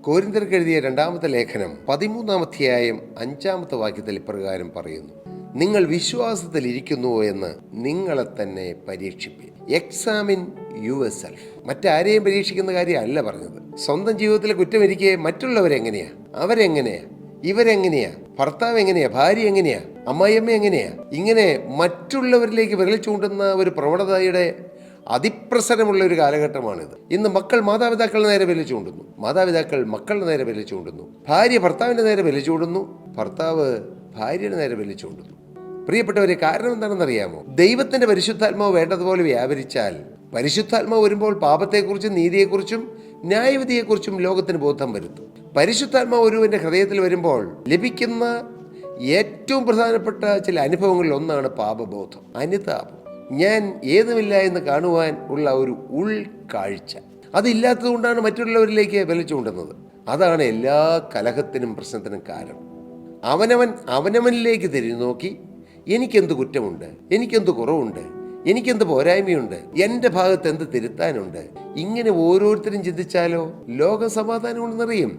കൊരിന്ത്യർക്ക് എഴുതിയ 2-ാമത്തെ ലേഖനം 13-ാം അധ്യായം 5-ാമത്തെ വാക്യത്തിൽ ഇപ്രകാരം പറയുന്നു: നിങ്ങൾ വിശ്വാസത്തിൽ ഇരിക്കുന്നുവോ എന്ന് നിങ്ങളെ തന്നെ പരീക്ഷിപ്പീൻ. Examine your self. മറ്റാരെയും പരീക്ഷിക്കുന്ന കാര്യമല്ല പറഞ്ഞത്. സ്വന്തം ജീവിതത്തിലെ കുറ്റമിരിക്കെ മറ്റുള്ളവരെങ്ങനെയാ, അവരെങ്ങനെയാ, ഇവരെങ്ങനെയാ, ഭർത്താവ് എങ്ങനെയാ, ഭാര്യ എങ്ങനെയാ, അമ്മായിയമ്മ എങ്ങനെയാ, ഇങ്ങനെ മറ്റുള്ളവരിലേക്ക് വിരൽ ചൂണ്ടുന്ന ഒരു പ്രവണതയുടെ അതിപ്രസരമുള്ള ഒരു കാലഘട്ടമാണിത്. ഇന്ന് മക്കൾ മാതാപിതാക്കളുടെ നേരെ വിരൽ ചൂണ്ടുന്നു, മാതാപിതാക്കൾ മക്കളുടെ നേരെ വിരൽ ചൂണ്ടുന്നു, ഭാര്യ ഭർത്താവിൻ്റെ നേരെ വിരൽ ചൂണ്ടുന്നു, ഭർത്താവ് ഭാര്യയുടെ നേരെ വിരൽ ചൂണ്ടുന്നു. പ്രിയപ്പെട്ടവരെ, കാരണം എന്താണെന്നറിയാമോ? ദൈവത്തിൻ്റെ പരിശുദ്ധാത്മാവ് വേണ്ടതുപോലെ വ്യാപരിച്ചാൽ, പരിശുദ്ധാത്മാവ് വരുമ്പോൾ പാപത്തെക്കുറിച്ചും നീതിയെക്കുറിച്ചും ന്യായവിധിയെക്കുറിച്ചും ലോകത്തിന് ബോധം വരുത്തും. പരിശുദ്ധാത്മാവ് ഒരുവൻ്റെ ഹൃദയത്തിൽ വരുമ്പോൾ ലഭിക്കുന്ന ഏറ്റവും പ്രധാനപ്പെട്ട ചില അനുഭവങ്ങളിൽ ഒന്നാണ് പാപബോധം, അനുതാപം. ഞാൻ ഏതുമില്ല എന്ന് കാണുവാൻ ഉള്ള ഒരു ഉൾക്കാഴ്ച. അതില്ലാത്തതുകൊണ്ടാണ് മറ്റുള്ളവരിലേക്ക് വിരൽ ചൂണ്ടുന്നത്. അതാണ് എല്ലാ കലഹത്തിനും പ്രശ്നത്തിനും കാരണം. അവനവനിലേക്ക് തിരിഞ്ഞു നോക്കി, എനിക്കെന്ത് കുറ്റമുണ്ട്, എനിക്കെന്ത് കുറവുണ്ട്, എനിക്കെന്ത് പോരായ്മയുണ്ട്, എൻ്റെ ഭാഗത്ത് എന്ത് തിരുത്താനുണ്ട്, ഇങ്ങനെ ഓരോരുത്തരും ചിന്തിച്ചാലോ ലോകം സമാധാനം കൊണ്ട് നിറയും.